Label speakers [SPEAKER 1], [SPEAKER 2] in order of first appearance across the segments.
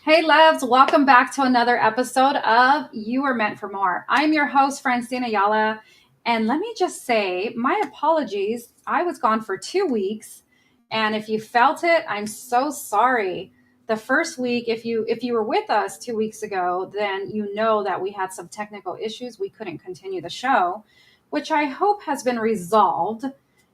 [SPEAKER 1] Hey, loves, welcome back to another episode of You Are Meant for More. I'm your host, Francine Ayala. And let me just say, my apologies. I was gone for 2 weeks. And if you felt it, I'm so sorry. The first week, if you were with us 2 weeks ago, then you know that we had some technical issues. We couldn't continue the show, which I hope has been resolved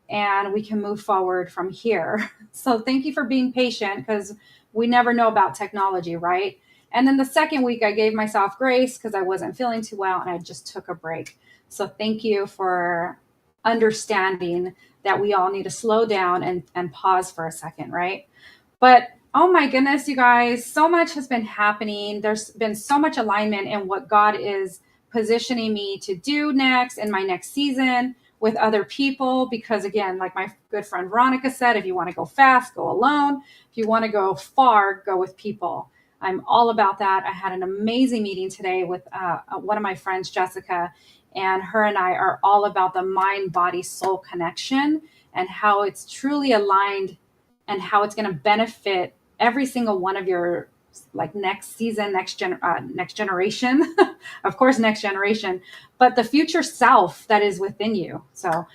[SPEAKER 1] and we can move forward from here. So thank you for being patient because we never know about technology, right? And then the second week, I gave myself grace because I wasn't feeling too well and I just took a break. So thank you for understanding that we all need to slow down and pause for a second, right? But oh my goodness, you guys, so much has been happening. There's been so much alignment in what God is positioning me to do next in my next season with other people. Because again, like my good friend Veronica said, if you want to go fast, go alone. If you want to go far, go with people. I'm all about that. I had an amazing meeting today with one of my friends, Jessica, and her and I are all about the mind, body, soul connection and how it's truly aligned and how it's going to benefit every single one of your like next season, next generation, of course, next generation, but the future self that is within you. So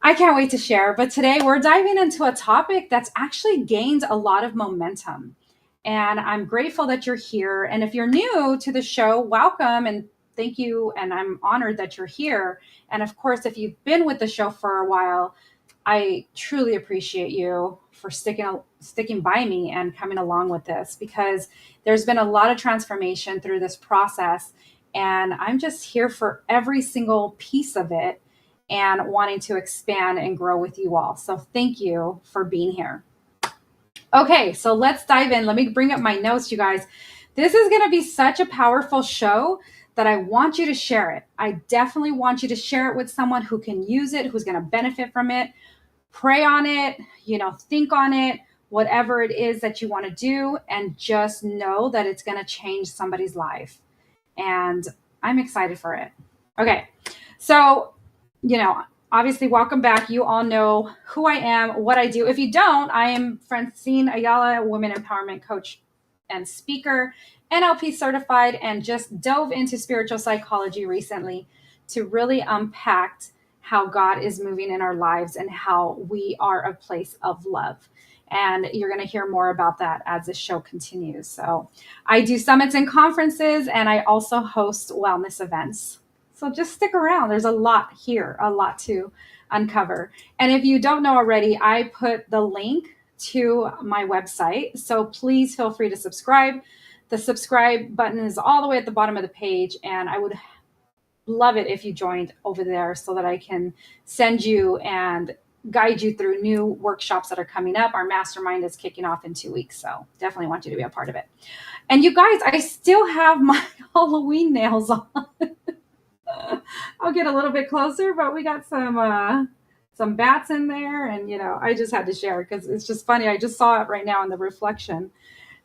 [SPEAKER 1] I can't wait to share. But today we're diving into a topic that's actually gained a lot of momentum. And I'm grateful that you're here. And if you're new to the show, welcome and thank you. And I'm honored that you're here. And of course, if you've been with the show for a while, I truly appreciate you for sticking by me and coming along with this because there's been a lot of transformation through this process. And I'm just here for every single piece of it and wanting to expand and grow with you all. So thank you for being here. Okay, so let's dive in. Let me bring up my notes, you guys. This is going to be such a powerful show that I want you to share it. I definitely want you to share it with someone who can use it, who's going to benefit from it. Pray on it, think on it, whatever it is that you want to do, and just know that it's going to change somebody's life. And I'm excited for it. Okay, so obviously, welcome back. You all know who I am, what I do. If you don't, I am Francine Ayala, women empowerment coach and speaker, NLP certified, and just dove into spiritual psychology recently to really unpack how God is moving in our lives and how we are a place of love. And you're going to hear more about that as the show continues. So I do summits and conferences, and I also host wellness events. So just stick around. There's a lot here, a lot to uncover. And if you don't know already, I put the link to my website. So please feel free to subscribe. The subscribe button is all the way at the bottom of the page. And I would love it if you joined over there so that I can send you and guide you through new workshops that are coming up. Our mastermind is kicking off in 2 weeks. So definitely want you to be a part of it. And you guys, I still have my Halloween nails on. I'll get a little bit closer, but we got some bats in there, and I just had to share because it's just funny. I just saw it right now in the reflection.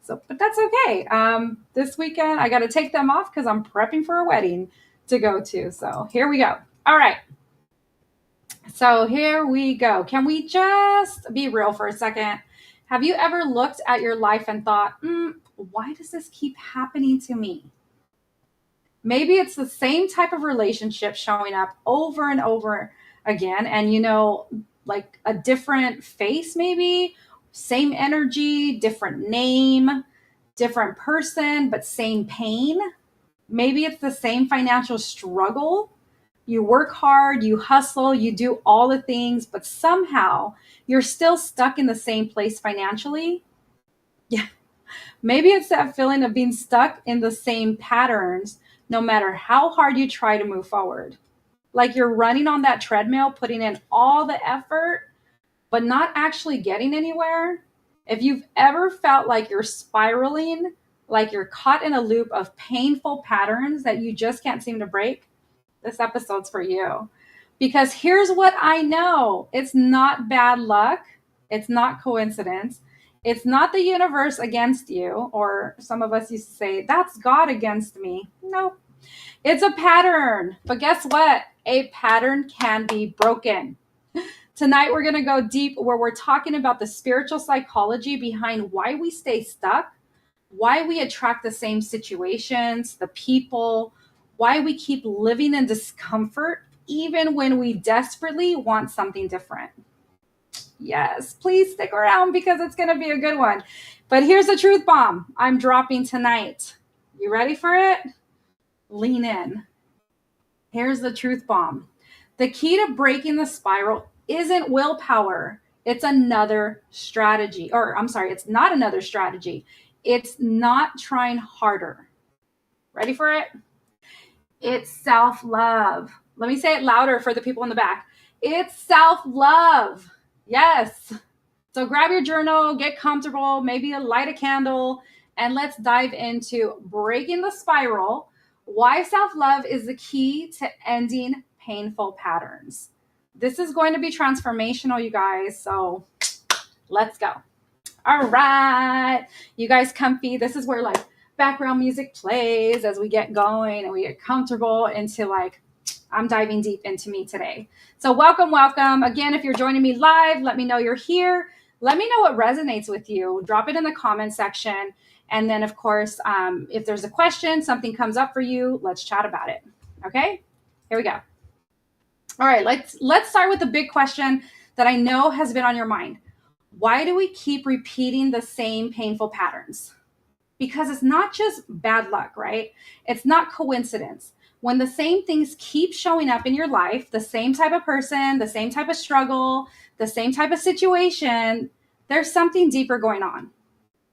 [SPEAKER 1] So, but that's okay. This weekend I got to take them off because I'm prepping for a wedding to go to. So here we go. All right. So here we go. Can we just be real for a second? Have you ever looked at your life and thought, why does this keep happening to me? Maybe it's the same type of relationship showing up over and over again. And, like a different face, maybe same energy, different name, different person, but same pain. Maybe it's the same financial struggle. You work hard, you hustle, you do all the things, but somehow you're still stuck in the same place financially. Yeah. Maybe it's that feeling of being stuck in the same patterns no matter how hard you try to move forward. Like you're running on that treadmill, putting in all the effort, but not actually getting anywhere. If you've ever felt like you're spiraling, like you're caught in a loop of painful patterns that you just can't seem to break, this episode's for you. Because here's what I know. It's not bad luck. It's not coincidence. It's not the universe against you, or some of us used to say, that's God against me. Nope. It's a pattern. But guess what? A pattern can be broken. Tonight, we're going to go deep where we're talking about the spiritual psychology behind why we stay stuck, why we attract the same situations, the people, why we keep living in discomfort even when we desperately want something different. Yes, please stick around because it's going to be a good one. But here's the truth bomb I'm dropping tonight. You ready for it? Lean in. Here's the truth bomb. The key to breaking the spiral isn't willpower. It's another strategy. Or, I'm sorry, it's not another strategy. It's not trying harder. Ready for it? It's self love. Let me say it louder for the people in the back. It's self love. Yes. So grab your journal, get comfortable, maybe light a candle, and let's dive into breaking the spiral. Why self-love is the key to ending painful patterns. This is going to be transformational, you guys. So let's go. All right. You guys comfy. This is where like background music plays as we get going and we get comfortable into like, I'm diving deep into me today. So welcome, welcome. Again, if you're joining me live, let me know you're here. Let me know what resonates with you. Drop it in the comment section. And then, of course, if there's a question, something comes up for you, let's chat about it. Okay, here we go. All right, let's start with the big question that I know has been on your mind. Why do we keep repeating the same painful patterns? Because it's not just bad luck, right? It's not coincidence. When the same things keep showing up in your life, the same type of person, the same type of struggle, the same type of situation, there's something deeper going on.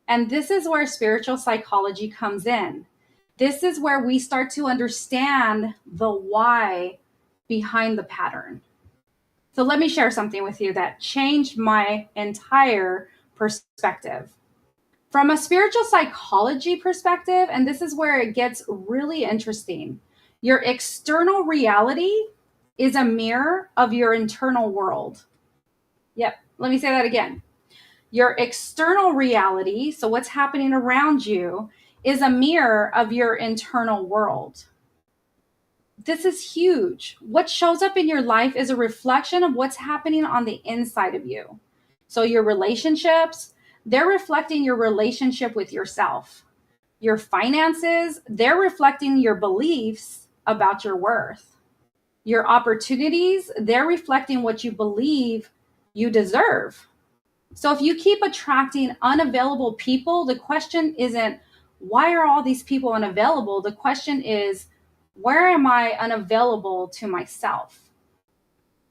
[SPEAKER 1] And this is where spiritual psychology comes in. This is where we start to understand the why behind the pattern. So let me share something with you that changed my entire perspective. From a spiritual psychology perspective, and this is where it gets really interesting, your external reality is a mirror of your internal world. Yep, let me say that again. Your external reality, so what's happening around you, is a mirror of your internal world. This is huge. What shows up in your life is a reflection of what's happening on the inside of you. So your relationships, they're reflecting your relationship with yourself. Your finances, they're reflecting your beliefs about your worth. Your opportunities, they're reflecting what you believe you deserve. So if you keep attracting unavailable people, the question isn't, why are all these people unavailable? The question is, where am I unavailable to myself?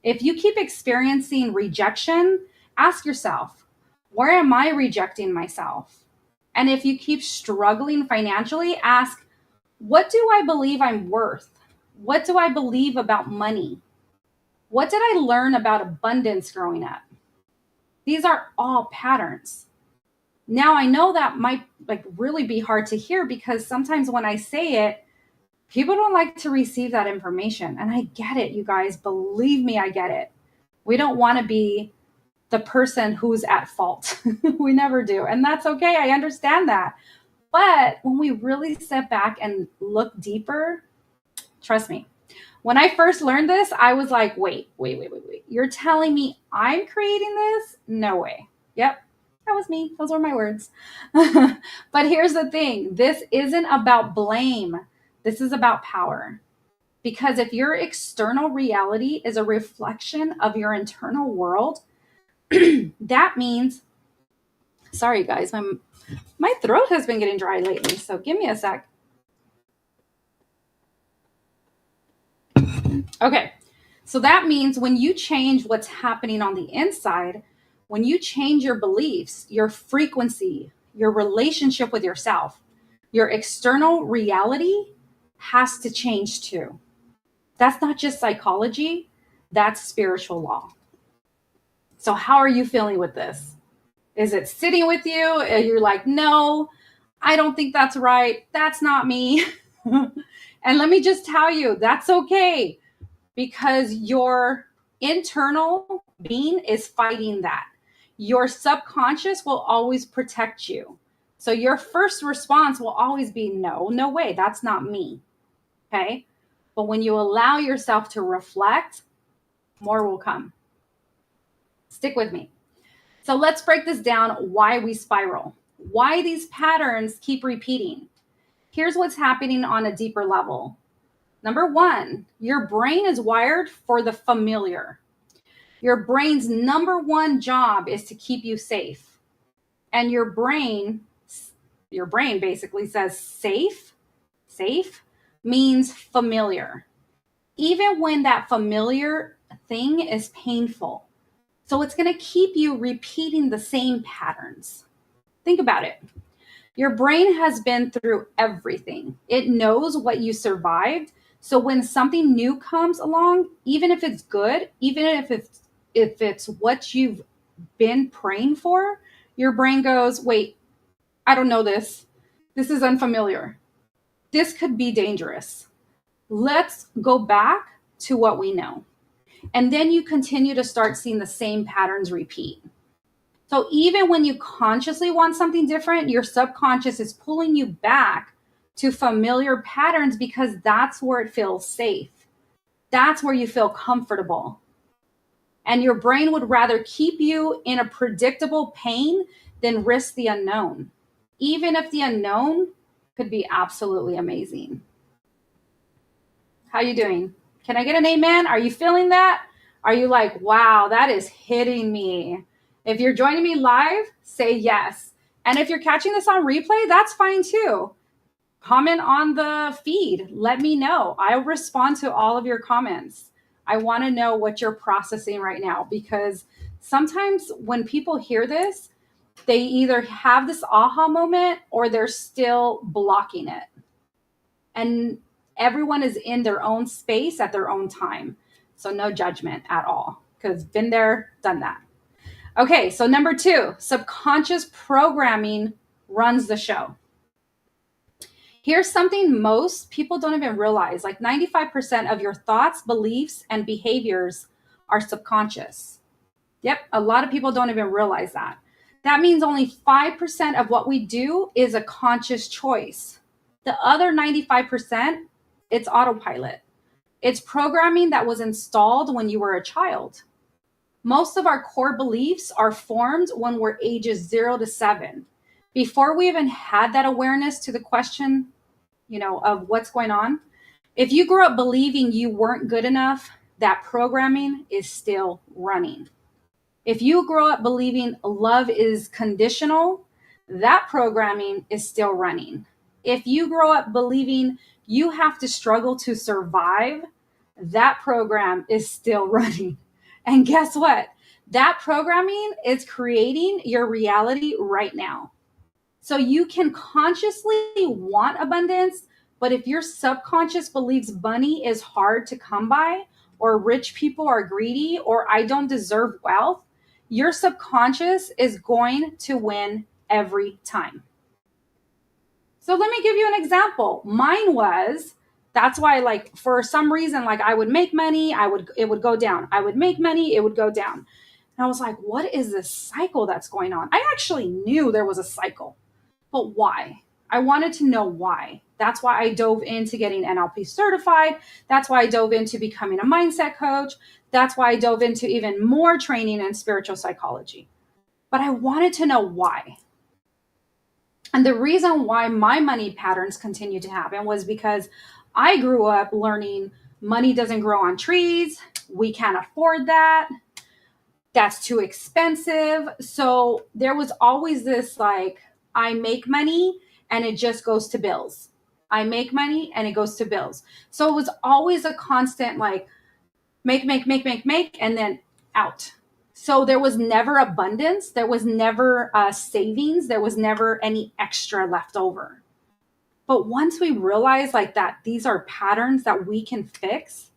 [SPEAKER 1] If you keep experiencing rejection, ask yourself, where am I rejecting myself? And if you keep struggling financially, ask, what do I believe I'm worth? What do I believe about money? What did I learn about abundance growing up? These are all patterns. Now I know that might like really be hard to hear because sometimes when I say it, people don't like to receive that information. And I get it, you guys. Believe me, I get it. We don't want to be the person who's at fault. We never do. And that's okay. I understand that. But when we really step back and look deeper, trust me, when I first learned this, I was like, wait. You're telling me I'm creating this? No way. Yep, that was me. Those were my words. But here's the thing. This isn't about blame. This is about power. Because if your external reality is a reflection of your internal world, that means, sorry guys, my throat has been getting dry lately. So give me a sec. Okay. So that means when you change what's happening on the inside, when you change your beliefs, your frequency, your relationship with yourself, your external reality has to change too. That's not just psychology, that's spiritual law. So, how are you feeling with this? Is it sitting with you? You're like, no, I don't think that's right. That's not me. And let me just tell you, that's okay because your internal being is fighting that. Your subconscious will always protect you. So your first response will always be no way, that's not me. Okay. But when you allow yourself to reflect, more will come. Stick with me. So let's break this down why we spiral. why these patterns keep repeating. Here's what's happening on a deeper level. Number one, your brain is wired for the familiar. Your brain's number one job is to keep you safe. And your brain basically says safe means familiar. Even when that familiar thing is painful. So it's going to keep you repeating the same patterns. Think about it. Your brain has been through everything. It knows what you survived. So when something new comes along, even if it's good, even if it's what you've been praying for, your brain goes, wait, I don't know this. This is unfamiliar. This could be dangerous. Let's go back to what we know. And then you continue to start seeing the same patterns repeat. So even when you consciously want something different, your subconscious is pulling you back to familiar patterns because that's where it feels safe. That's where you feel comfortable. And your brain would rather keep you in a predictable pain than risk the unknown, even if the unknown could be absolutely amazing. How you doing? Can I get an amen? Are you feeling that? Are you like, wow, that is hitting me? If you're joining me live, say yes. And if you're catching this on replay, that's fine too. Comment on the feed. Let me know. I'll respond to all of your comments. I want to know what you're processing right now, because sometimes when people hear this, they either have this aha moment or they're still blocking it. And everyone is in their own space at their own time. So no judgment at all, because been there, done that. Okay, so number 2, subconscious programming runs the show. Here's something most people don't even realize. Like 95% of your thoughts, beliefs, and behaviors are subconscious. Yep, a lot of people don't even realize that. That means only 5% of what we do is a conscious choice. The other 95%, it's autopilot. It's programming that was installed when you were a child. Most of our core beliefs are formed when we're ages 0 to 7. Before we even had that awareness to the question, of what's going on. If you grew up believing you weren't good enough, that programming is still running. If you grow up believing love is conditional, that programming is still running. If you grow up believing you have to struggle to survive, that program is still running. And guess what? That programming is creating your reality right now. So you can consciously want abundance, but if your subconscious believes money is hard to come by, or rich people are greedy, or I don't deserve wealth, your subconscious is going to win every time. So let me give you an example. Mine was, that's why for some reason, I would make money, it would go down. I would make money, it would go down. And I was like, what is this cycle that's going on? I actually knew there was a cycle. But why? I wanted to know why. That's why I dove into getting NLP certified. That's why I dove into becoming a mindset coach. That's why I dove into even more training in spiritual psychology. But I wanted to know why. And the reason why my money patterns continued to happen was because I grew up learning money doesn't grow on trees. We can't afford that. That's too expensive. So there was always this I make money and it just goes to bills. I make money and it goes to bills. So it was always a constant make, and then out. So there was never abundance. There was never savings. There was never any extra left over. But once we realize that these are patterns that we can fix,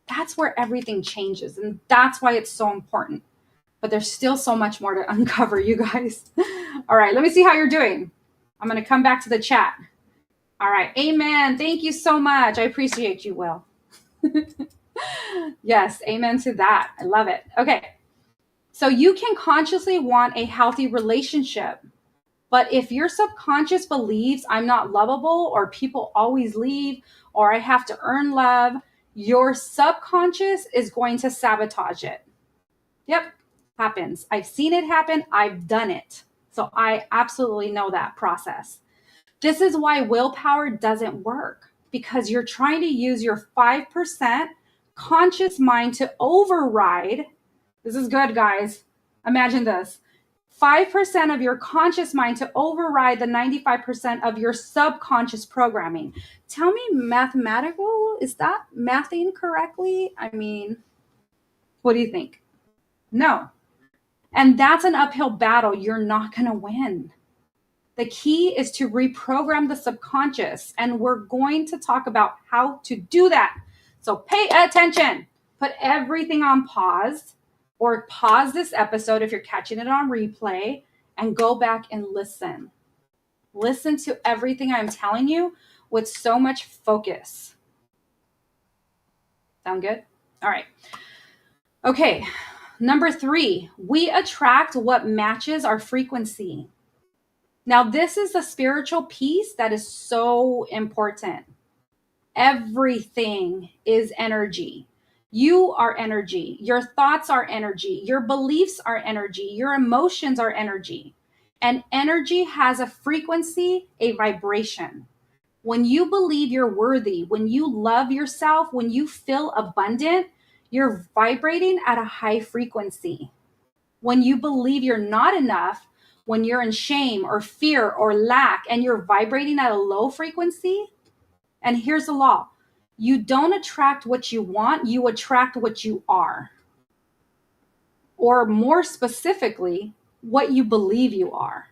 [SPEAKER 1] that's where everything changes. And that's why it's so important. But there's still so much more to uncover, you guys. All right, let me see how you're doing. I'm going to come back to the chat. All right, amen. Thank you so much. I appreciate you, Will. Yes, amen to that. I love it. Okay, so you can consciously want a healthy relationship. But if your subconscious believes I'm not lovable, or people always leave, or I have to earn love, your subconscious is going to sabotage it. Yep. Happens. I've seen it happen. I've done it. So I absolutely know that process. This is why willpower doesn't work, because you're trying to use your 5% conscious mind to override. This is good, guys. Imagine this. 5% of your conscious mind to override the 95% of your subconscious programming. Tell me, mathematical, is that mathing correctly? I mean, what do you think? No. And that's an uphill battle. You're not going to win. The key is to reprogram the subconscious, and we're going to talk about how to do that. So pay attention. Put everything on pause, or pause this episode if you're catching it on replay, and go back and listen. Listen to everything I'm telling you with so much focus. Sound good? All right. Okay. Number 3, we attract what matches our frequency. Now, this is the spiritual piece that is so important. Everything is energy. You are energy. Your thoughts are energy. Your beliefs are energy. Your emotions are energy. And energy has a frequency, a vibration. When you believe you're worthy, when you love yourself, when you feel abundant, you're vibrating at a high frequency. When you believe you're not enough, when you're in shame or fear or lack and you're vibrating at a low frequency, and here's the law: you don't attract what you want, you attract what you are. Or more specifically, what you believe you are.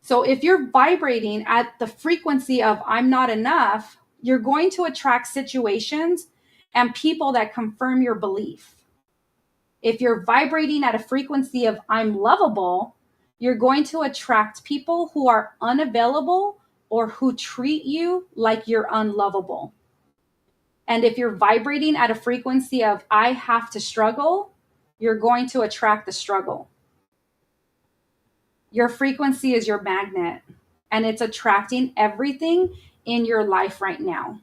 [SPEAKER 1] So if you're vibrating at the frequency of I'm not enough, you're going to attract situations and people that confirm your belief. If you're vibrating at a frequency of I'm lovable, you're going to attract people who are unavailable or who treat you like you're unlovable. And if you're vibrating at a frequency of I have to struggle, you're going to attract the struggle. Your frequency is your magnet, and it's attracting everything in your life right now.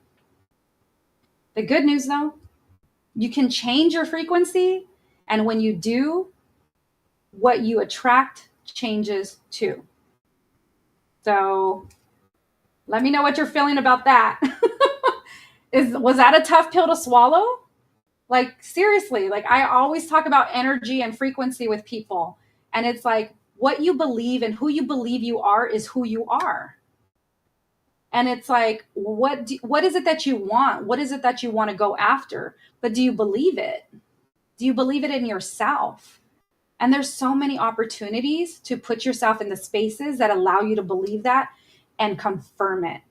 [SPEAKER 1] The good news, though, you can change your frequency, and when you do, what you attract changes too. So let me know what you're feeling about that. Was that a tough pill to swallow? Like, seriously, like I always talk about energy and frequency with people. And it's like what you believe and who you believe you are is who you are. And it's like, what is it that you want? What is it that you want to go after? But do you believe it? Do you believe it in yourself? And there's so many opportunities to put yourself in the spaces that allow you to believe that and confirm it.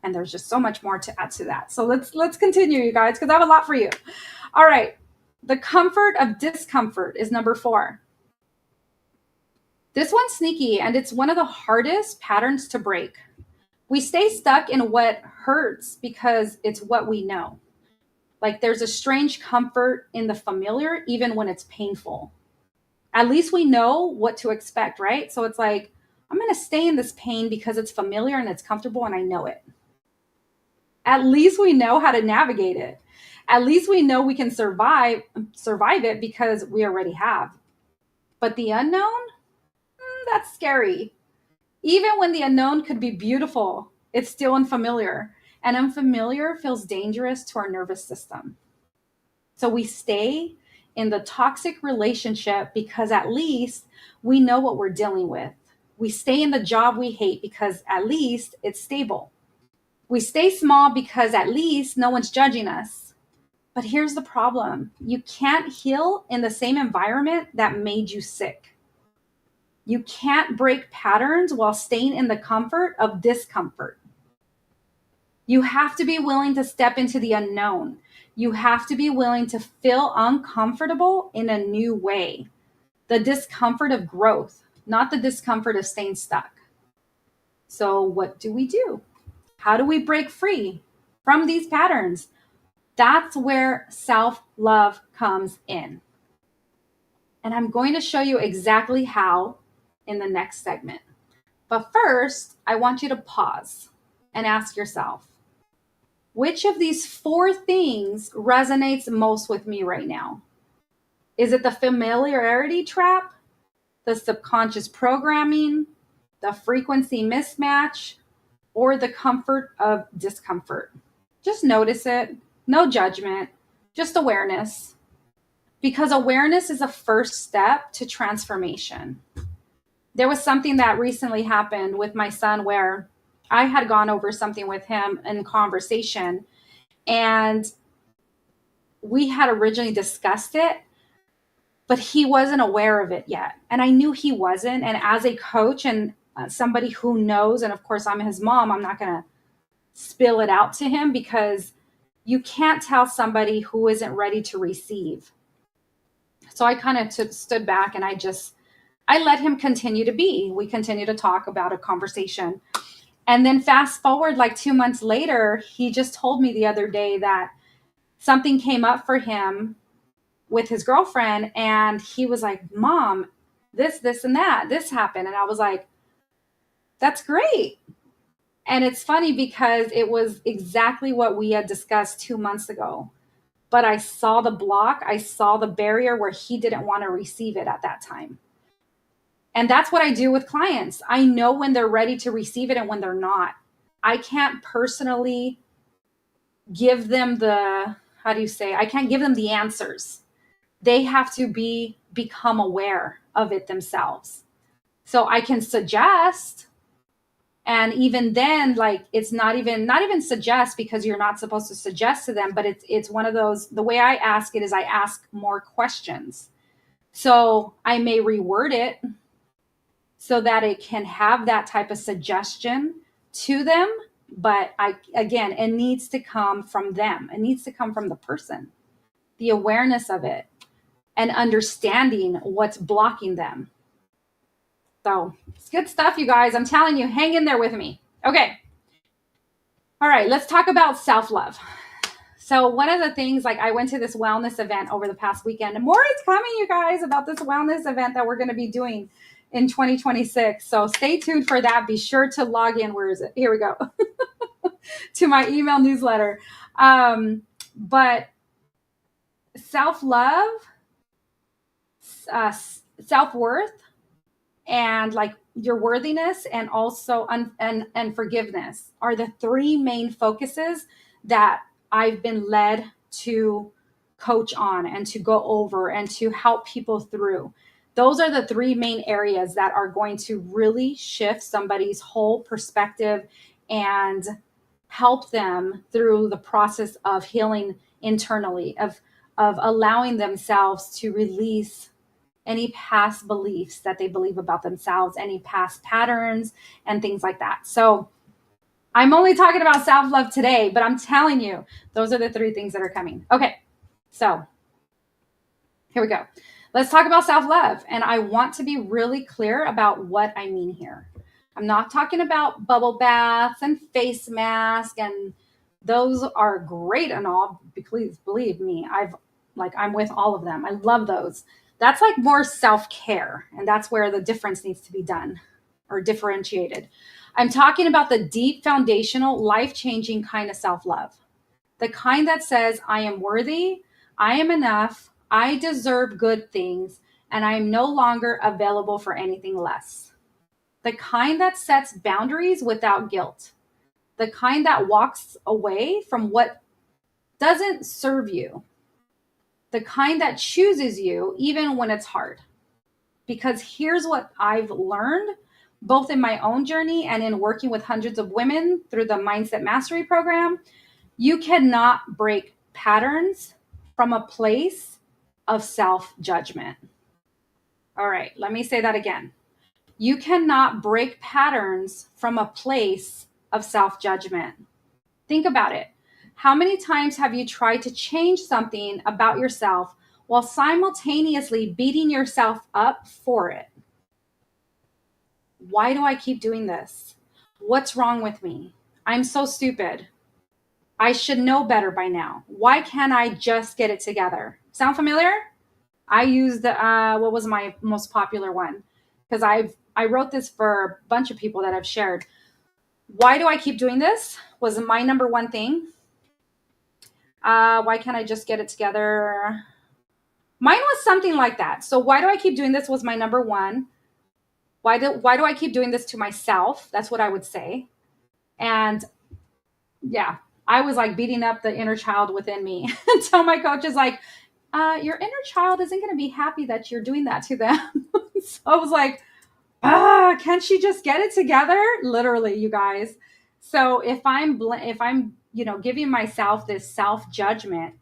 [SPEAKER 1] And there's just so much more to add to that. So let's continue, you guys, because I have a lot for you. All right. The comfort of discomfort is number 4. This one's sneaky, and it's one of the hardest patterns to break. We stay stuck in what hurts because it's what we know. Like there's a strange comfort in the familiar, even when it's painful. At least we know what to expect, right? So it's like, I'm going to stay in this pain because it's familiar and it's comfortable and I know it. At least we know how to navigate it. At least we know we can survive it because we already have. But the unknown, that's scary. Even when the unknown could be beautiful, it's still unfamiliar. And unfamiliar feels dangerous to our nervous system. So we stay in the toxic relationship because at least we know what we're dealing with. We stay in the job we hate because at least it's stable. We stay small because at least no one's judging us. But here's the problem. You can't heal in the same environment that made you sick. You can't break patterns while staying in the comfort of discomfort. You have to be willing to step into the unknown. You have to be willing to feel uncomfortable in a new way. The discomfort of growth, not the discomfort of staying stuck. So what do? How do we break free from these patterns? That's where self-love comes in. And I'm going to show you exactly how in the next segment. But first, I want you to pause and ask yourself, which of these 4 things resonates most with me right now? Is it the familiarity trap, the subconscious programming, the frequency mismatch, or the comfort of discomfort. Just notice it. No judgment, just awareness. Because awareness is a first step to transformation. There was something that recently happened with my son where I had gone over something with him in conversation, and we had originally discussed it, but he wasn't aware of it yet. And I knew he wasn't. And as a coach and somebody who knows, and of course I'm his mom, I'm not going to spill it out to him, because you can't tell somebody who isn't ready to receive. So I kind of stood back and I let him continue to be. We continue to talk about a conversation. And then fast forward like 2 months later, he just told me the other day that something came up for him with his girlfriend. And he was like, Mom, this, and that, this happened. And I was like, that's great. And it's funny because it was exactly what we had discussed 2 months ago. But I saw the block, I saw the barrier where he didn't want to receive it at that time. And that's what I do with clients. I know when they're ready to receive it and when they're not. I can't personally give them I can't give them the answers. They have to become aware of it themselves. So I can suggest, and even then, like, it's not even suggest, because you're not supposed to suggest to them, but it's one of those, the way I ask it is I ask more questions. So I may reword it so that it can have that type of suggestion to them. But again, it needs to come from them. It needs to come from the person, the awareness of it and understanding what's blocking them. So it's good stuff, you guys. I'm telling you, hang in there with me. Okay. All right, let's talk about self-love. So one of the things, like, I went to this wellness event over the past weekend, and more is coming, you guys, about this wellness event that we're going to be doing in 2026. So stay tuned for that. Be sure to log in. Where is it? Here we go. To my email newsletter. But self-love, self-worth, and like your worthiness, and also and forgiveness are the three main focuses that I've been led to coach on and to go over and to help people through. Those are the three main areas that are going to really shift somebody's whole perspective and help them through the process of healing internally, of allowing themselves to release any past beliefs that they believe about themselves, any past patterns and things like that. So I'm only talking about self-love today, but I'm telling you, those are the three things that are coming. Okay, so here we go. Let's talk about self-love. And I want to be really clear about what I mean here. I'm not talking about bubble baths and face masks, and those are great and all. Please believe me, I'm with all of them. I love those. That's like more self-care, and that's where the difference needs to be done or differentiated. I'm talking about the deep, foundational, life-changing kind of self-love. The kind that says, I am worthy, I am enough, I deserve good things, and I am no longer available for anything less. The kind that sets boundaries without guilt. The kind that walks away from what doesn't serve you. The kind that chooses you even when it's hard. Because here's what I've learned, both in my own journey and in working with hundreds of women through the Mindset Mastery program. You cannot break patterns from a place of self-judgment. All right, let me say that again. You cannot break patterns from a place of self-judgment. Think about it. How many times have you tried to change something about yourself while simultaneously beating yourself up for it? Why do I keep doing this? What's wrong with me? I'm so stupid. I should know better by now. Why can't I just get it together? Sound familiar? I used what was my most popular one? Because I wrote this for a bunch of people that I've shared. Why do I keep doing this? Was my number one thing. Why can't I just get it together? Mine was something like that. So why do I keep doing this was my number one. why do I keep doing this to myself? That's what I would say. And yeah, I was like beating up the inner child within me until my coach is like, your inner child isn't going to be happy that you're doing that to them. So I was like, can't she just get it together? Literally, you guys. So if I'm giving myself this self judgment,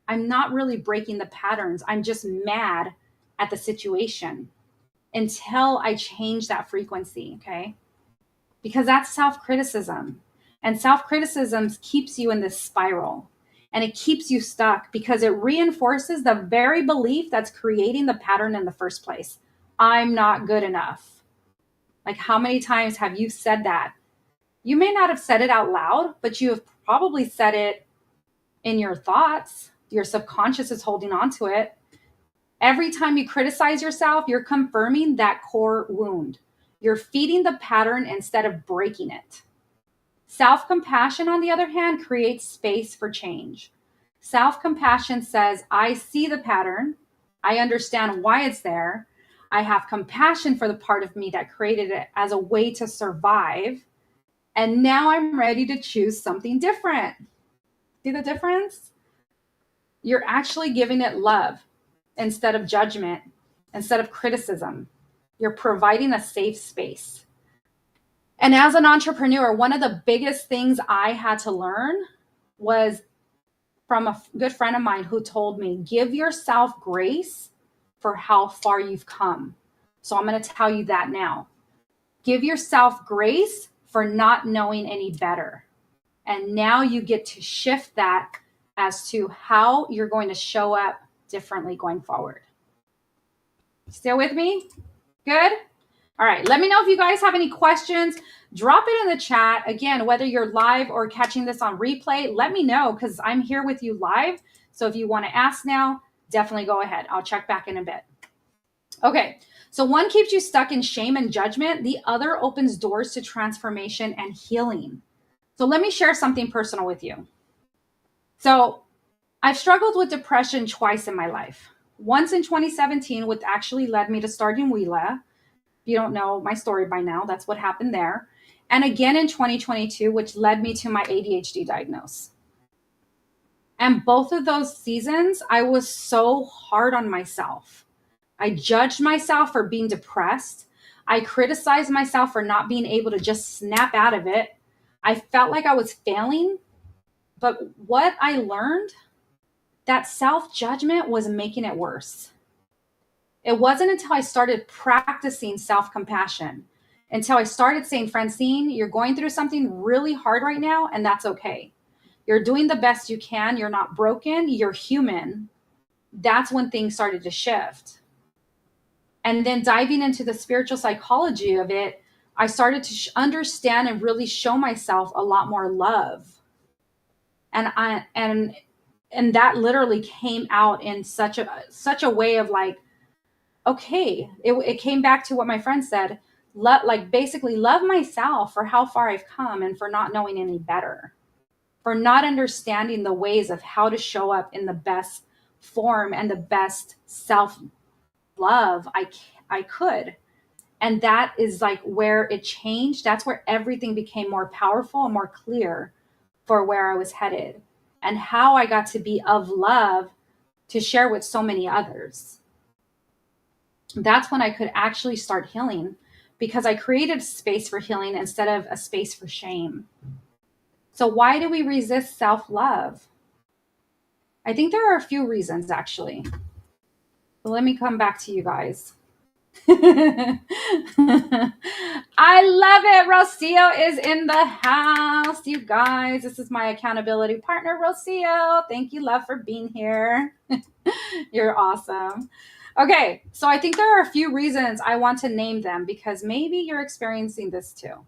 [SPEAKER 1] I'm not really breaking the patterns. I'm just mad at the situation until I change that frequency. Okay. Because that's self criticism. And self criticism keeps you in this spiral and it keeps you stuck because it reinforces the very belief that's creating the pattern in the first place. I'm not good enough. Like, how many times have you said that? You may not have said it out loud, but you have probably said it in your thoughts. Your subconscious is holding on to it. Every time you criticize yourself, you're confirming that core wound. You're feeding the pattern instead of breaking it. Self-compassion, on the other hand, creates space for change. Self-compassion says, I see the pattern. I understand why it's there. I have compassion for the part of me that created it as a way to survive. And now I'm ready to choose something different. See the difference? You're actually giving it love instead of judgment, instead of criticism. You're providing a safe space. And as an entrepreneur, one of the biggest things I had to learn was from a good friend of mine who told me, give yourself grace for how far you've come. So I'm going to tell you that now. Give yourself grace for not knowing any better. And now you get to shift that as to how you're going to show up differently going forward. Still with me? Good? All right. Let me know if you guys have any questions. Drop it in the chat. Again, whether you're live or catching this on replay, let me know because I'm here with you live. So if you want to ask now, definitely go ahead. I'll check back in a bit. Okay. So one keeps you stuck in shame and judgment. The other opens doors to transformation and healing. So let me share something personal with you. So I've struggled with depression twice in my life. Once in 2017, which actually led me to starting Wheela. If you don't know my story by now, that's what happened there. And again in 2022, which led me to my ADHD diagnosis. And both of those seasons, I was so hard on myself. I judged myself for being depressed. I criticized myself for not being able to just snap out of it. I felt like I was failing. But what I learned, that self-judgment was making it worse. It wasn't until I started practicing self-compassion, until I started saying, Francine, you're going through something really hard right now, and that's okay. You're doing the best you can. You're not broken. You're human. That's when things started to shift. And then diving into the spiritual psychology of it, I started to understand and really show myself a lot more love. And that literally came out in such a way of like, okay, it came back to what my friend said, basically love myself for how far I've come and for not knowing any better, for not understanding the ways of how to show up in the best form and the best self-love I could. And that is like where it changed. That's where everything became more powerful and more clear for where I was headed and how I got to be of love to share with so many others. That's when I could actually start healing because I created a space for healing instead of a space for shame. So why do we resist self-love? I think there are a few reasons actually. So let me come back to you guys. I love it. Rocio is in the house, you guys. This is my accountability partner, Rocio. Thank you, love, for being here. You're awesome. Okay, so I think there are a few reasons I want to name them because maybe you're experiencing this too.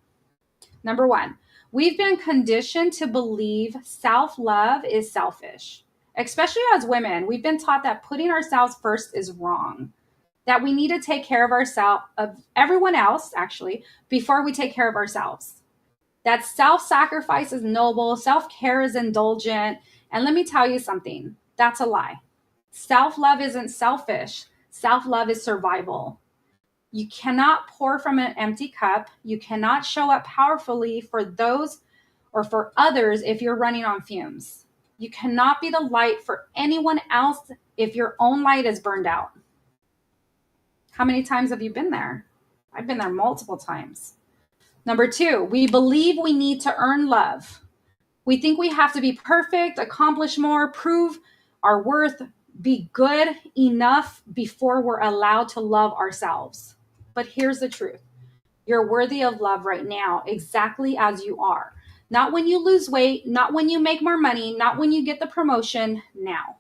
[SPEAKER 1] Number one, we've been conditioned to believe self-love is selfish. Especially as women, we've been taught that putting ourselves first is wrong. That we need to take care of ourselves, of everyone else, actually, before we take care of ourselves. That self-sacrifice is noble, self-care is indulgent. And let me tell you something, that's a lie. Self-love isn't selfish. Self-love is survival. You cannot pour from an empty cup. You cannot show up powerfully for those or for others if you're running on fumes. You cannot be the light for anyone else if your own light is burned out. How many times have you been there? I've been there multiple times. Number 2, we believe we need to earn love. We think we have to be perfect, accomplish more, prove our worth, be good enough before we're allowed to love ourselves. But here's the truth. You're worthy of love right now, exactly as you are. Not when you lose weight, not when you make more money, not when you get the promotion, now.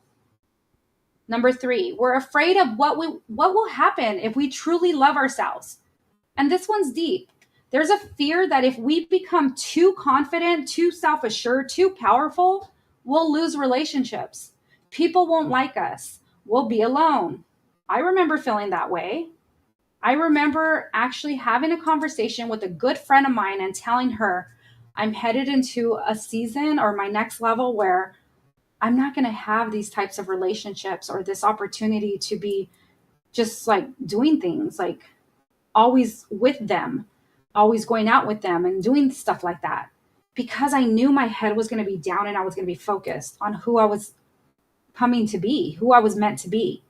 [SPEAKER 1] Number 3, we're afraid of what will happen if we truly love ourselves. And this one's deep. There's a fear that if we become too confident, too self-assured, too powerful, we'll lose relationships. People won't like us. We'll be alone. I remember feeling that way. I remember actually having a conversation with a good friend of mine and telling her I'm headed into a season or my next level where I'm not going to have these types of relationships or this opportunity to be just like doing things like always with them, always going out with them and doing stuff like that, because I knew my head was going to be down and I was going to be focused on who I was coming to be, who I was meant to be.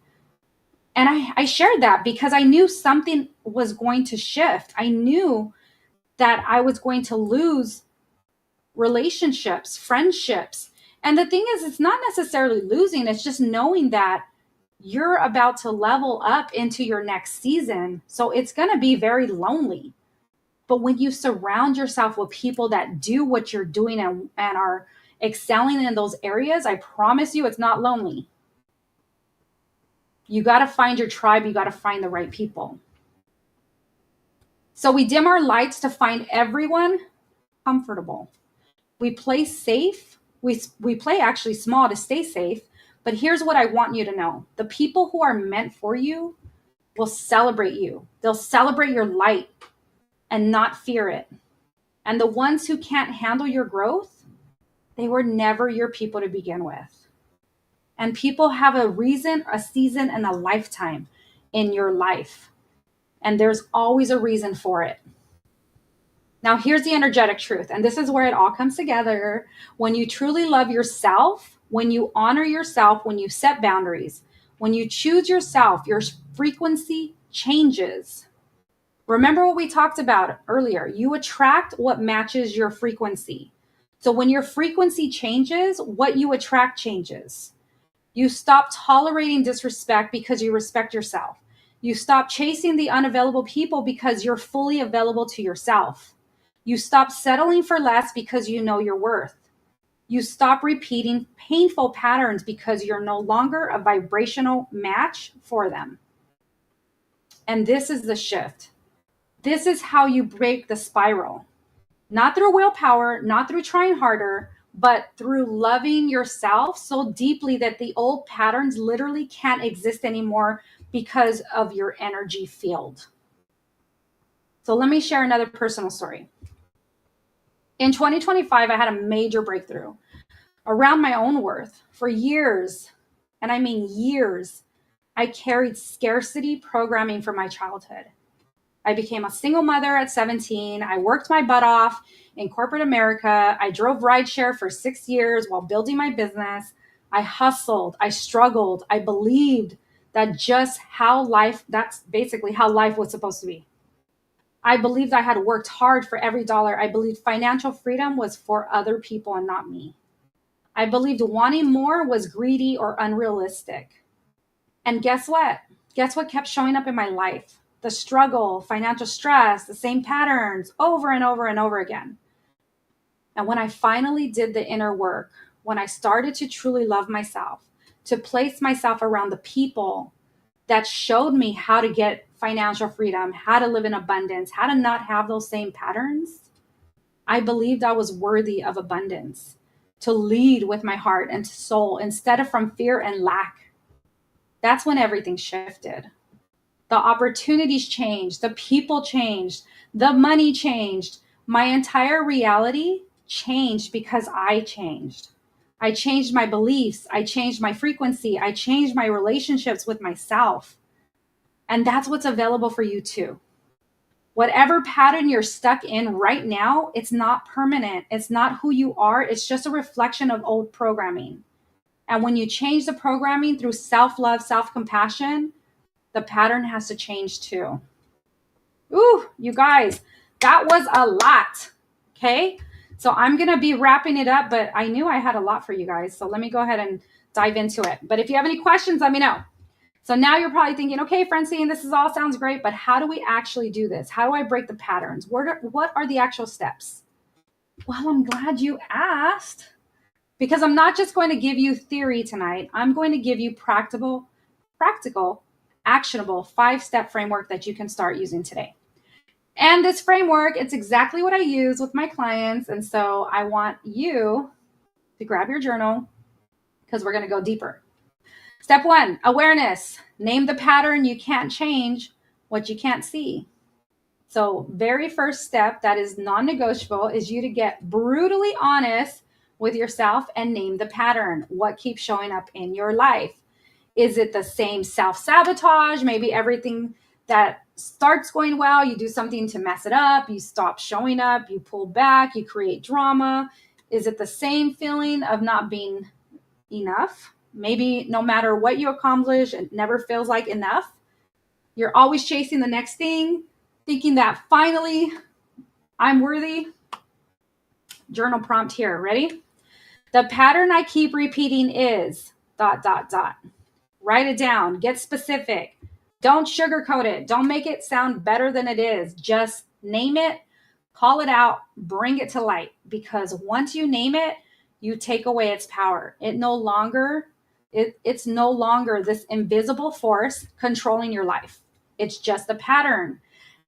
[SPEAKER 1] And I shared that because I knew something was going to shift. I knew that I was going to lose relationships, friendships. And the thing is, it's not necessarily losing, it's just knowing that you're about to level up into your next season. So it's going to be very lonely. But when you surround yourself with people that do what you're doing and are excelling in those areas, I promise you it's not lonely. You got to find your tribe. You got to find the right people. So we dim our lights to find everyone comfortable. We play safe. We play actually small to stay safe. But here's what I want you to know. The people who are meant for you will celebrate you. They'll celebrate your light and not fear it. And the ones who can't handle your growth, they were never your people to begin with. And people have a reason, a season, and a lifetime in your life. And there's always a reason for it. Now, here's the energetic truth. And this is where it all comes together. When you truly love yourself, when you honor yourself, when you set boundaries, when you choose yourself, your frequency changes. Remember what we talked about earlier. You attract what matches your frequency. So when your frequency changes, what you attract changes. You stop tolerating disrespect because you respect yourself. You stop chasing the unavailable people because you're fully available to yourself. You stop settling for less because you know your worth. You stop repeating painful patterns because you're no longer a vibrational match for them. And this is the shift. This is how you break the spiral. Not through willpower, not through trying harder, but through loving yourself so deeply that the old patterns literally can't exist anymore because of your energy field. So let me share another personal story. In 2025, I had a major breakthrough around my own worth. For years, and I mean years, I carried scarcity programming from my childhood. I became a single mother at 17. I worked my butt off in corporate America. I drove rideshare for 6 years while building my business. I hustled. I struggled. I believed that's basically how life was supposed to be. I believed I had worked hard for every dollar. I believed financial freedom was for other people and not me. I believed wanting more was greedy or unrealistic. And guess what? Guess what kept showing up in my life? The struggle, financial stress, the same patterns over and over and over again. And when I finally did the inner work, when I started to truly love myself, to place myself around the people that showed me how to get financial freedom, how to live in abundance, how to not have those same patterns, I believed I was worthy of abundance, to lead with my heart and soul instead of from fear and lack. That's when everything shifted. The opportunities changed, the people changed, the money changed. My entire reality changed because I changed. I changed my beliefs. I changed my frequency. I changed my relationships with myself. And that's what's available for you too. Whatever pattern you're stuck in right now, it's not permanent. It's not who you are. It's just a reflection of old programming. And when you change the programming through self-love, self-compassion, the pattern has to change too. Ooh, you guys, that was a lot. Okay. So I'm going to be wrapping it up, but I knew I had a lot for you guys. So let me go ahead and dive into it. But if you have any questions, let me know. So now you're probably thinking, okay, Francine, this is all sounds great, but how do we actually do this? How do I break the patterns? What are the actual steps? Well, I'm glad you asked, because I'm not just going to give you theory tonight. I'm going to give you practical, actionable 5-step framework that you can start using today. And this framework, it's exactly what I use with my clients. And so I want you to grab your journal because we're going to go deeper. Step 1, awareness. Name the pattern you can't change, what you can't see. So very first step that is non-negotiable is you to get brutally honest with yourself and name the pattern. What keeps showing up in your life? Is it the same self-sabotage? Maybe everything that starts going well, you do something to mess it up, you stop showing up, you pull back, you create drama. Is it the same feeling of not being enough? Maybe no matter what you accomplish, it never feels like enough. You're always chasing the next thing, thinking that finally I'm worthy. Journal prompt here. Ready? The pattern I keep repeating is ... Write it down. Get specific. Don't sugarcoat it. Don't make it sound better than it is. Just name it, call it out, bring it to light. Because once you name it, you take away its power. It's no longer this invisible force controlling your life. It's just a pattern.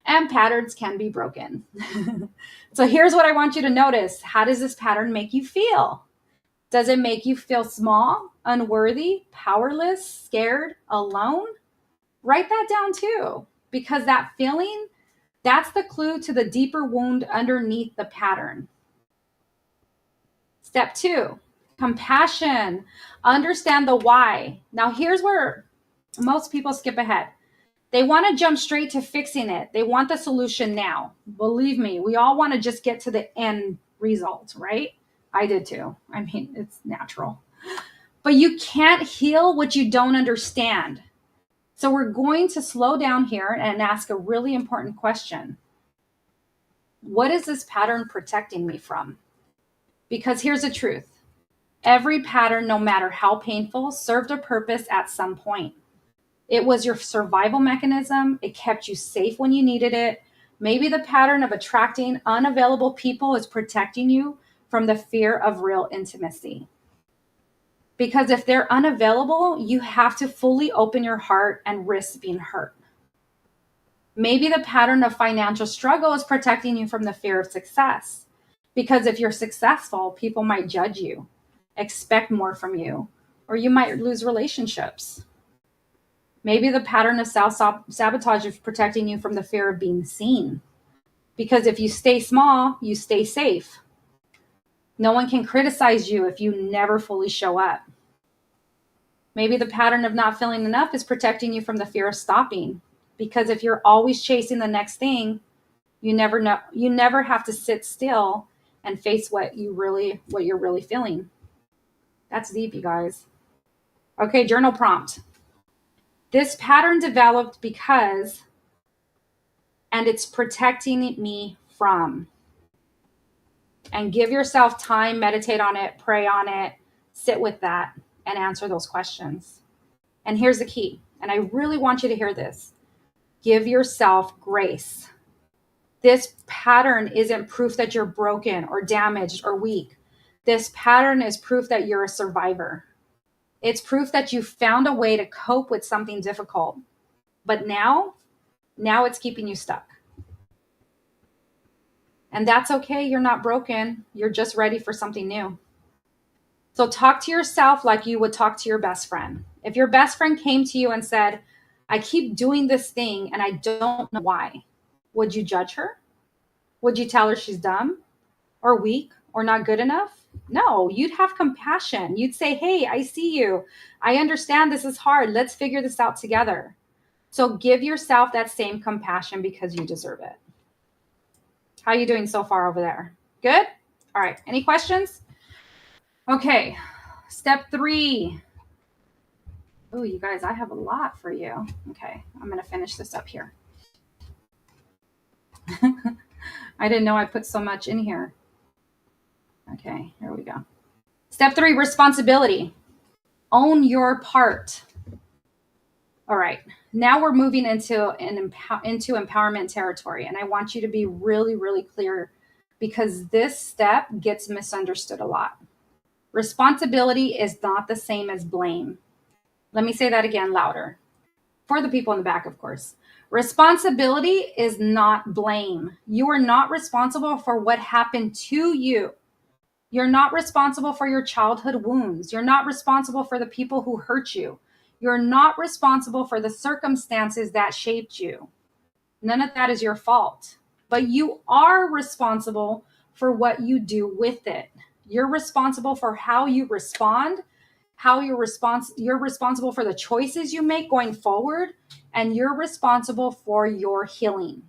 [SPEAKER 1] And patterns can be broken. So here's what I want you to notice. How does this pattern make you feel? Does it make you feel small, unworthy, powerless, scared, alone? Write that down too, because that feeling, that's the clue to the deeper wound underneath the pattern. Step 2, compassion. Understand the why. Now here's where most people skip ahead. They want to jump straight to fixing it. They want the solution now. Believe me, we all want to just get to the end result, right? I did too. I mean, it's natural. But you can't heal what you don't understand. So we're going to slow down here and ask a really important question. What is this pattern protecting me from? Because here's the truth. Every pattern, no matter how painful, served a purpose at some point. It was your survival mechanism. It kept you safe when you needed it. Maybe the pattern of attracting unavailable people is protecting you from the fear of real intimacy. Because if they're unavailable, you have to fully open your heart and risk being hurt. Maybe the pattern of financial struggle is protecting you from the fear of success. Because if you're successful, people might judge you, expect more from you, or you might lose relationships. Maybe the pattern of self-sabotage is protecting you from the fear of being seen. Because if you stay small, you stay safe. No one can criticize you if you never fully show up. Maybe the pattern of not feeling enough is protecting you from the fear of stopping. Because if you're always chasing the next thing, you never have to sit still and face what you're really feeling. That's deep, you guys. Okay, journal prompt. This pattern developed because, and it's protecting me from. And give yourself time, meditate on it, pray on it, sit with that, and answer those questions. And here's the key, and I really want you to hear this. Give yourself grace. This pattern isn't proof that you're broken or damaged or weak. This pattern is proof that you're a survivor. It's proof that you found a way to cope with something difficult. But now it's keeping you stuck. And that's okay. You're not broken. You're just ready for something new. So talk to yourself like you would talk to your best friend. If your best friend came to you and said, I keep doing this thing and I don't know why, would you judge her? Would you tell her she's dumb or weak or not good enough? No, you'd have compassion. You'd say, hey, I see you. I understand this is hard. Let's figure this out together. So give yourself that same compassion because you deserve it. How are you doing so far over there? Good? All right. Any questions? Okay. Step 3. Oh, you guys, I have a lot for you. Okay. I'm going to finish this up here. I didn't know I put so much in here. Okay. Here we go. Step 3, responsibility. Own your part. All right. Now we're moving into empowerment territory. And I want you to be really, really clear because this step gets misunderstood a lot. Responsibility is not the same as blame. Let me say that again louder. For the people in the back, of course. Responsibility is not blame. You are not responsible for what happened to you. You're not responsible for your childhood wounds. You're not responsible for the people who hurt you. You're not responsible for the circumstances that shaped you. None of that is your fault. But you are responsible for what you do with it. You're responsible for how you respond, you're responsible for the choices you make going forward, and you're responsible for your healing.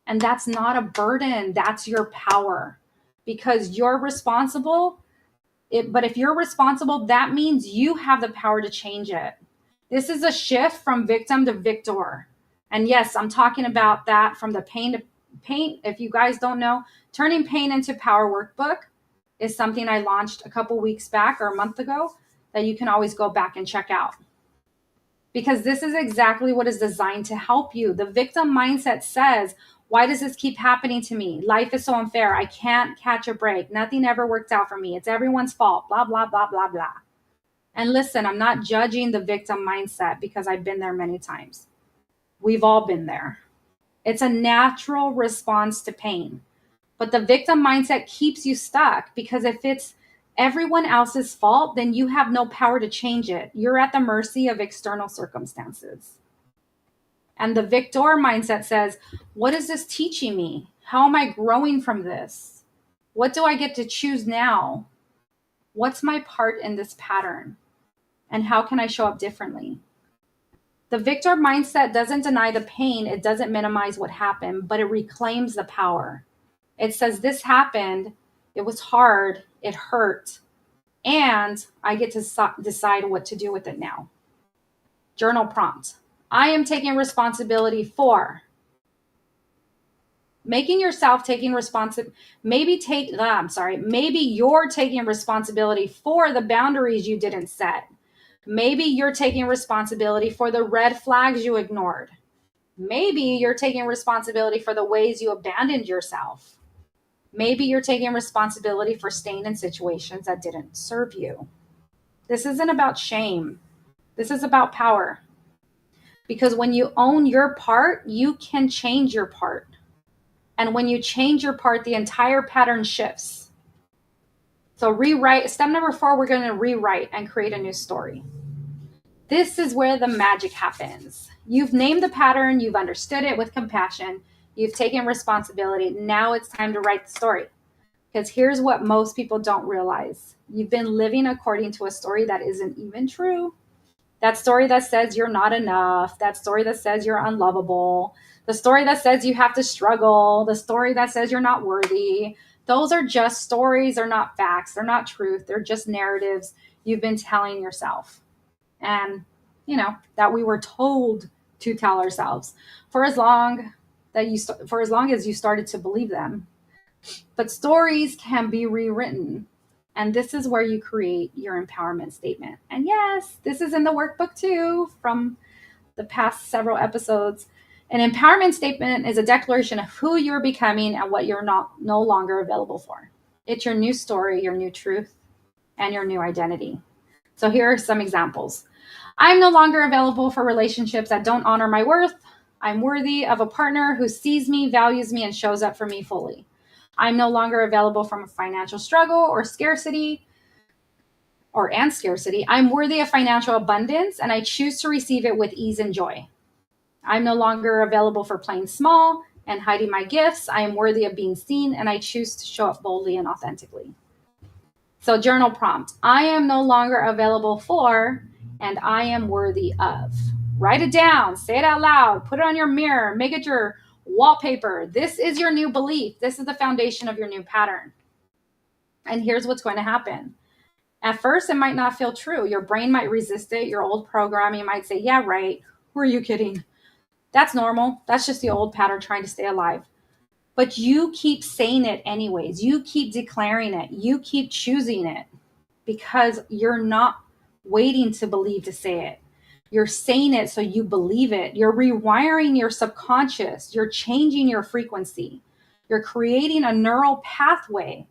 [SPEAKER 1] And that's not a burden, that's your power. Because you're responsible, but if you're responsible, that means you have the power to change it. This is a shift from victim to victor. And yes, I'm talking about that from the pain to paint. If you guys don't know, Turning Pain into Power workbook is something I launched a couple weeks back or a month ago that you can always go back and check out. Because this is exactly what is designed to help you. The victim mindset says, why does this keep happening to me? Life is so unfair. I can't catch a break. Nothing ever works out for me. It's everyone's fault. Blah, blah, blah, blah, blah. And listen, I'm not judging the victim mindset because I've been there many times. We've all been there. It's a natural response to pain. But the victim mindset keeps you stuck because if it's everyone else's fault, then you have no power to change it. You're at the mercy of external circumstances. And the victor mindset says, what is this teaching me? How am I growing from this? What do I get to choose now? What's my part in this pattern? And how can I show up differently? The victor mindset doesn't deny the pain. It doesn't minimize what happened, but it reclaims the power. It says, this happened. It was hard. It hurt. And I get to decide what to do with it now. Journal prompt. I am taking responsibility for making yourself taking responsibility. Maybe you're taking responsibility for the boundaries you didn't set. Maybe you're taking responsibility for the red flags you ignored. Maybe you're taking responsibility for the ways you abandoned yourself. Maybe you're taking responsibility for staying in situations that didn't serve you. This isn't about shame. This is about power. Because when you own your part, you can change your part. And when you change your part, the entire pattern shifts. So rewrite. Step number 4, we're going to rewrite and create a new story. This is where the magic happens. You've named the pattern. You've understood it with compassion. You've taken responsibility. Now it's time to write the story. Because here's what most people don't realize. You've been living according to a story that isn't even true. That story that says you're not enough. That story that says you're unlovable. The story that says you have to struggle. The story that says you're not worthy. Those are just stories. They're not facts. They're not truth. They're just narratives you've been telling yourself. And, that we were told to tell ourselves for as long as you started to believe them. But stories can be rewritten. And this is where you create your empowerment statement. And yes, this is in the workbook too from the past several episodes. An empowerment statement is a declaration of who you're becoming and what you're no longer available for. It's your new story, your new truth, and your new identity. So here are some examples. I'm no longer available for relationships that don't honor my worth. I'm worthy of a partner who sees me, values me, and shows up for me fully. I'm no longer available from a financial struggle or scarcity. I'm worthy of financial abundance, and I choose to receive it with ease and joy. I'm no longer available for playing small and hiding my gifts. I am worthy of being seen, and I choose to show up boldly and authentically. So journal prompt. I am no longer available for, and I am worthy of. Write it down, say it out loud, put it on your mirror, make it your wallpaper. This is your new belief. This is the foundation of your new pattern. And here's what's going to happen. At first, it might not feel true. Your brain might resist it. Your old programming might say, yeah, right. Who are you kidding? That's normal. That's just the old pattern trying to stay alive. But you keep saying it anyways. You keep declaring it. You keep choosing it because you're not waiting to believe to say it. You're saying it so you believe it. You're rewiring your subconscious. You're changing your frequency. You're creating a neural pathway.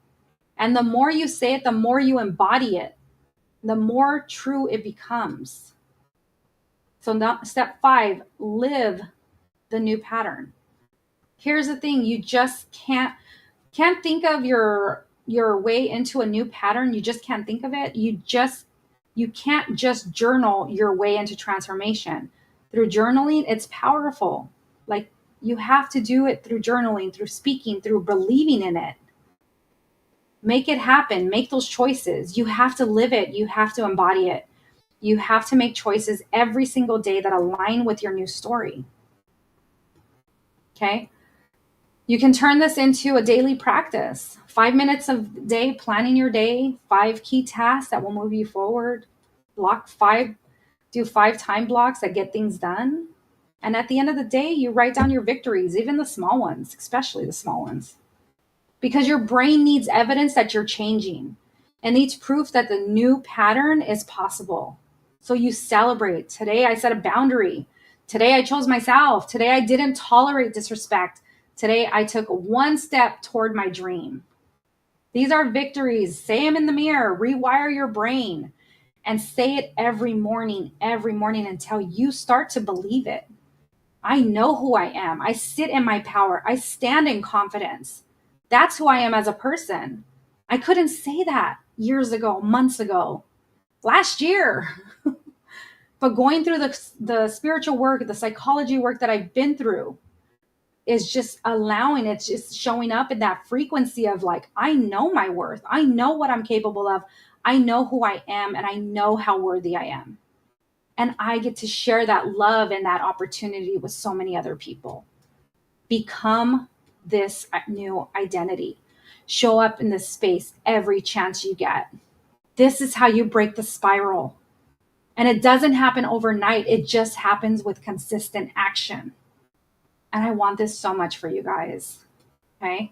[SPEAKER 1] And the more you say it, the more you embody it, the more true it becomes. So now, step 5, live the new pattern. Here's the thing, you just can't think of your way into a new pattern. You just can't think of it. You can't just journal your way into transformation. Through journaling, it's powerful. Like, you have to do it through journaling, through speaking, through believing in it. Make it happen. Make those choices. You have to live it. You have to embody it. You have to make choices every single day that align with your new story. Okay? You can turn this into a daily practice. 5 minutes a day, planning your day, 5 key tasks that will move you forward. Do 5 time blocks that get things done. And at the end of the day, you write down your victories, even the small ones, especially the small ones. Because your brain needs evidence that you're changing and needs proof that the new pattern is possible. So you celebrate. Today I set a boundary. Today I chose myself. Today I didn't tolerate disrespect. Today I took one step toward my dream. These are victories. Say them in the mirror. Rewire your brain and say it every morning until you start to believe it. I know who I am. I sit in my power. I stand in confidence. That's who I am as a person. I couldn't say that years ago, months ago, last year. But going through the spiritual work, the psychology work that I've been through is just allowing, it's just showing up in that frequency of like, I know my worth. I know what I'm capable of. I know who I am, and I know how worthy I am. And I get to share that love and that opportunity with so many other people. Become this new identity. Show up in this space every chance you get. This is how you break the spiral. And it doesn't happen overnight. It just happens with consistent action. And I want this so much for you guys. Okay?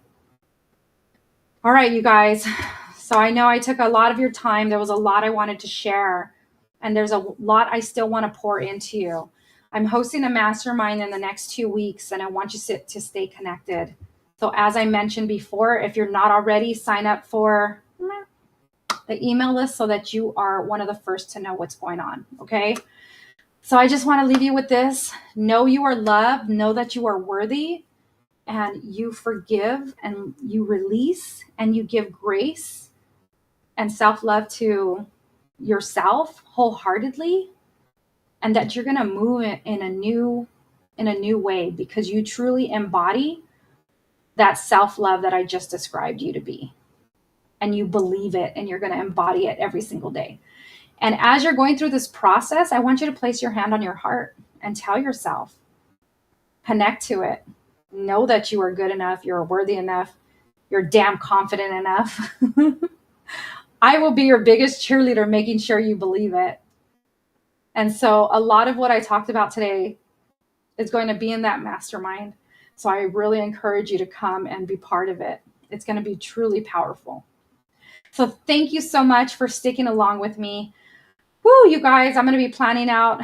[SPEAKER 1] All right, you guys. So I know I took a lot of your time. There was a lot I wanted to share. And there's a lot I still want to pour into you. I'm hosting a mastermind in the next 2 weeks, and I want you to stay connected. So as I mentioned before, if you're not already, sign up for the email list so that you are one of the first to know what's going on, okay? So I just want to leave you with this. Know you are loved. Know that you are worthy. And you forgive and you release and you give grace and self-love to yourself wholeheartedly. And that you're going to move in a new way because you truly embody that self-love that I just described you to be. And you believe it, and you're going to embody it every single day. And as you're going through this process, I want you to place your hand on your heart and tell yourself, connect to it. Know that you are good enough. You're worthy enough. You're damn confident enough. I will be your biggest cheerleader, making sure you believe it. And so a lot of what I talked about today is going to be in that mastermind. So I really encourage you to come and be part of it. It's going to be truly powerful. So thank you so much for sticking along with me. Woo, you guys, I'm going to be planning out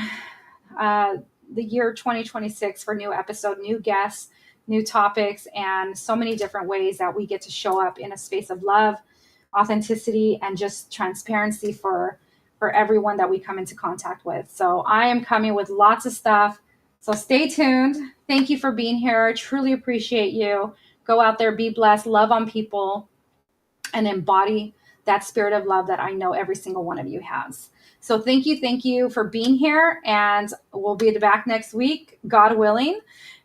[SPEAKER 1] the year 2026 for new episode, new guests, new topics, and so many different ways that we get to show up in a space of love, authenticity, and just transparency for everyone that we come into contact with. So I am coming with lots of stuff. So stay tuned. Thank you for being here. I truly appreciate you. Go out there, be blessed, love on people, and embody that spirit of love that I know every single one of you has. So thank you for being here, and we'll be back next week, God willing.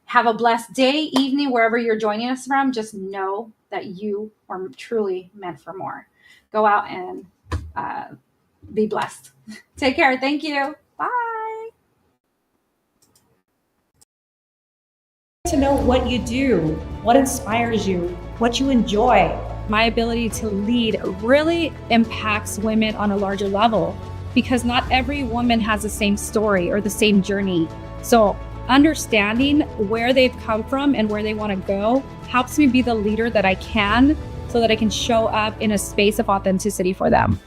[SPEAKER 1] Have a blessed day, evening, wherever you're joining us from. Just know that you are truly meant for more. Go out and be blessed. Take care. Thank you. Bye.
[SPEAKER 2] to know what you do, what inspires you, what you enjoy.
[SPEAKER 3] My ability to lead really impacts women on a larger level because not every woman has the same story or the same journey. So understanding where they've come from and where they want to go helps me be the leader that I can so that I can show up in a space of authenticity for them.